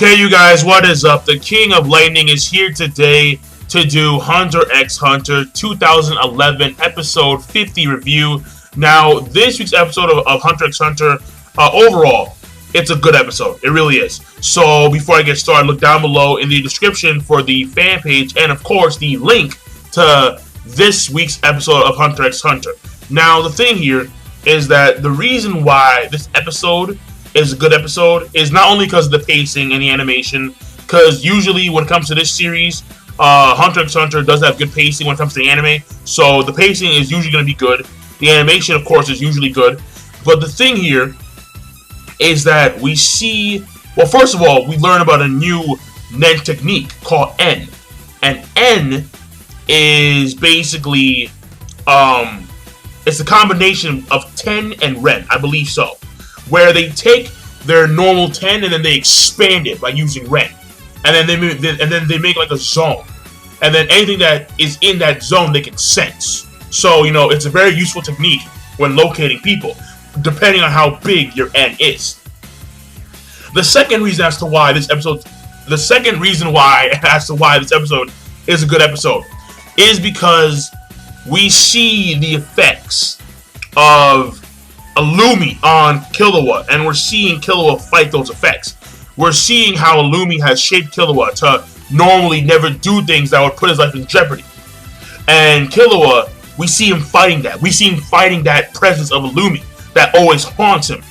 Okay, you guys, what is up? The King of Lightning is here today to do Hunter x Hunter 2011 episode 50 review. Now, this week's episode of Hunter x Hunter, overall, it's a good episode. It really is. So, before I get started, look down below in the description for the fan page and, of course, the link to this week's episode of Hunter x Hunter. Now, the thing here is that the reason why this episode is a good episode is not only because of the pacing and the animation, because usually when it comes to this series, Hunter x Hunter does have good pacing when it comes to the anime, so the pacing is usually going to be good. The animation, of course, is usually good. But the thing here is that we see, well, first of all, we learn about a new Nen technique called N. And N is basically, it's a combination of Ten and Ren, I believe so, where they take their normal 10 and then they expand it by using Ren, and then they make like a zone, and then anything that is in that zone they can sense. So it's a very useful technique when locating people, depending on how big your N is. The second reason as to why this episode is a good episode is because we see the effects of Illumi on Killua, and we're seeing Killua fight those effects. We're seeing how Illumi has shaped Killua to normally never do things that would put his life in jeopardy. And Killua, we see him fighting that. We see him fighting that presence of Illumi that always haunts him.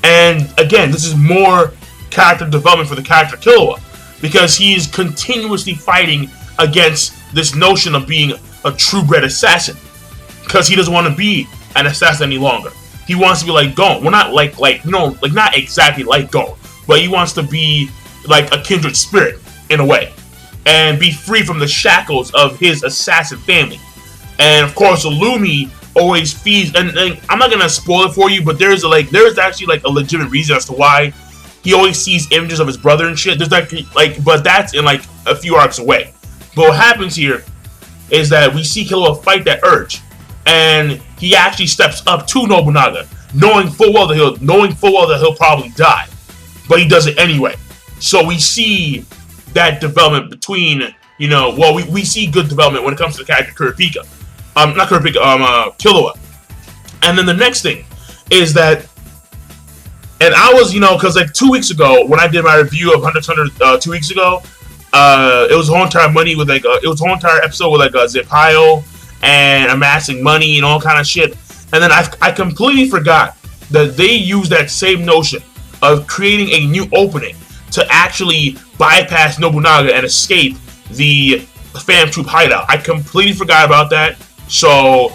And again, this is more character development for the character Killua, because he's continuously fighting against this notion of being a true-bred assassin, because he doesn't want to be an assassin any longer. He wants to be like Gon. Well, not not exactly like Gon, but he wants to be like a kindred spirit in a way, and be free from the shackles of his assassin family. And of course, Illumi always feeds. And I'm not gonna spoil it for you, but there's actually a legitimate reason as to why he always sees images of his brother and shit. There's but that's in a few arcs away. But what happens here is that we see Killua fight that urge, and he actually steps up to Nobunaga, knowing full well that he'll probably die, but he does it anyway. So we see that development between, we see good development when it comes to the character Killua. And then the next thing is that, and I was, because 2 weeks ago when I did my review of Hunter x Hunter 2 weeks ago, it was a whole entire episode with Zepio and amassing money and all kind of shit. And then I completely forgot that they used that same notion of creating a new opening to actually bypass Nobunaga and escape the fam troop hideout. I completely forgot about that. So,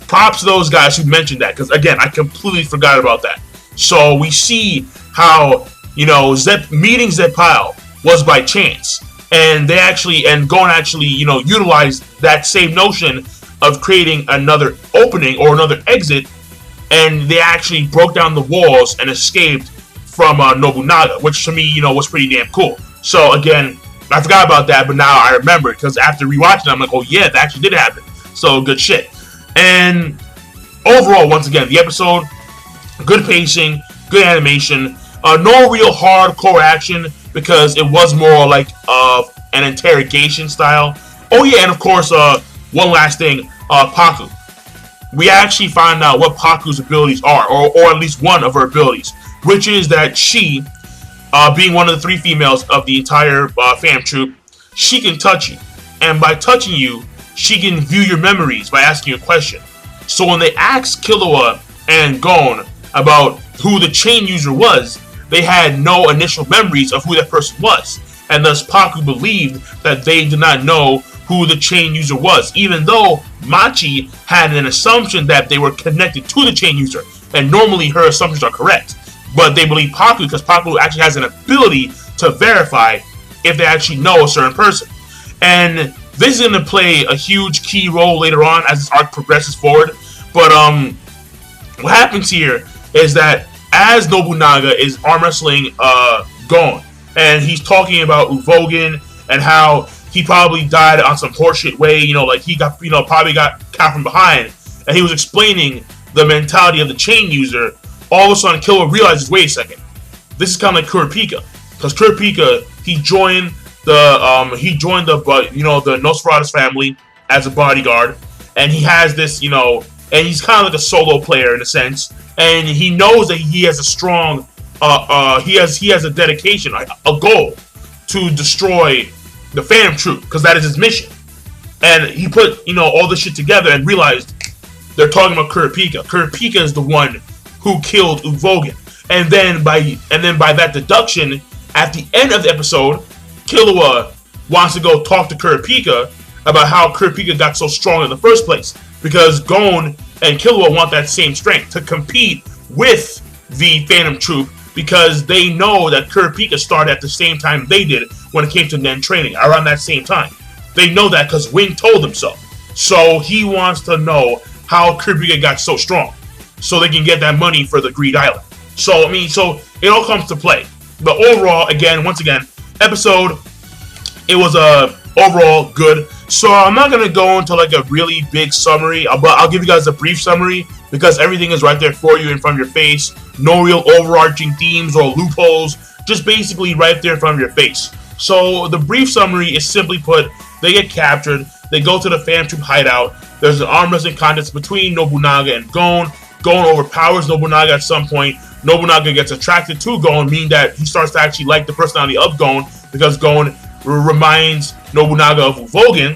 props to those guys who mentioned that, because again, I completely forgot about that. So we see how, meeting Zepio was by chance. And Gon actually, utilized that same notion of creating another opening or another exit, and they actually broke down the walls and escaped from Nobunaga, which to me, was pretty damn cool. So again, I forgot about that, but now I remember it, because after rewatching it, I'm like, oh yeah, that actually did happen. So good shit. And overall, once again, the episode, good pacing, good animation, no real hardcore action, because it was more like an interrogation style. Oh yeah, and of course, one last thing, Paku. We actually find out what Paku's abilities are, or at least one of her abilities, which is that she, being one of the 3 females of the entire fam troop, she can touch you. And by touching you, she can view your memories by asking you a question. So when they asked Killua and Gon about who the chain user was, they had no initial memories of who that person was, and thus Paku believed that they did not know who the chain user was, even though Machi had an assumption that they were connected to the chain user, and normally her assumptions are correct. But they believe Paku because Paku actually has an ability to verify if they actually know a certain person. And this is going to play a huge key role later on as this arc progresses forward. But what happens here is that as Nobunaga is arm wrestling Gon, and he's talking about Uvogin and how he probably died on some horseshit way, he probably got caught from behind, and he was explaining the mentality of the chain user. All of a sudden, Killua realizes, wait a second, this is kind of like Kurapika. because Kurapika, he joined the Nosferatu family as a bodyguard, and he has this, and he's kind of like a solo player in a sense, and he knows that he has a strong, he has a dedication, a goal to destroy the Phantom Troop, because that is his mission. And he put, all this shit together and realized they're talking about Kurapika. Kurapika is the one who killed Uvogin. And then by that deduction, at the end of the episode, Killua wants to go talk to Kurapika about how Kurapika got so strong in the first place. Because Gon and Killua want that same strength to compete with the Phantom Troop, because they know that Kurapika started at the same time they did when it came to Nen training, around that same time. They know that because Wing told them so. So he wants to know how Kurapika got so strong, so they can get that money for the Greed Island. So it all comes to play. But overall, once again, episode, it was overall good. So I'm not gonna go into like a really big summary, but I'll give you guys a brief summary because everything is right there for you in front of your face. No real overarching themes or loopholes, just basically right there in front of your face. So the brief summary is simply put: they get captured, they go to the Phantom Troop hideout. There's an arm wrestling contest between Nobunaga and Gon. Gon overpowers Nobunaga at some point. Nobunaga gets attracted to Gon, meaning that he starts to actually like the personality of Gon, because Gon reminds Nobunaga of Uvogin.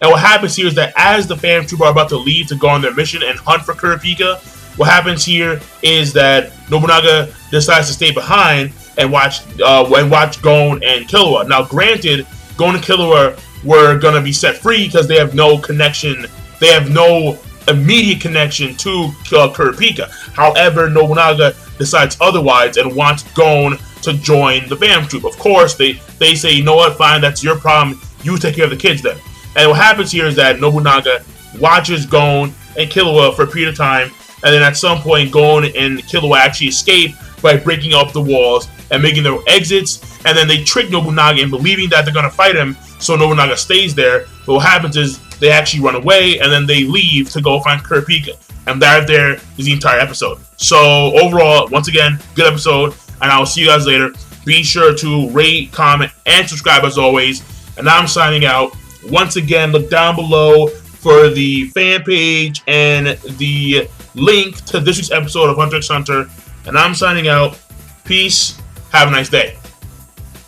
And what happens here is that as the Phantom Troop are about to leave to go on their mission and hunt for Kurapika, what happens here is that Nobunaga decides to stay behind and watch Gon and Killua. Now, granted, Gon and Killua were gonna be set free because they have no connection. They have no immediate connection to Kurapika. However, Nobunaga decides otherwise and wants Gon to join the Phantom Troop. Of course, they say, you know what, fine, that's your problem. You take care of the kids then. And what happens here is that Nobunaga watches Gon and Killua for a period of time, and then at some point, Gon and Killua actually escape by breaking up the walls and making their exits, and then they trick Nobunaga in believing that they're going to fight him, so Nobunaga stays there. But what happens is they actually run away, and then they leave to go find Kurapika. And that there is the entire episode. So overall, once again, good episode, and I will see you guys later. Be sure to rate, comment, and subscribe as always. And I'm signing out. Once again, look down below for the fan page and the link to this week's episode of Hunter x Hunter. And I'm signing out. Peace. Have a nice day.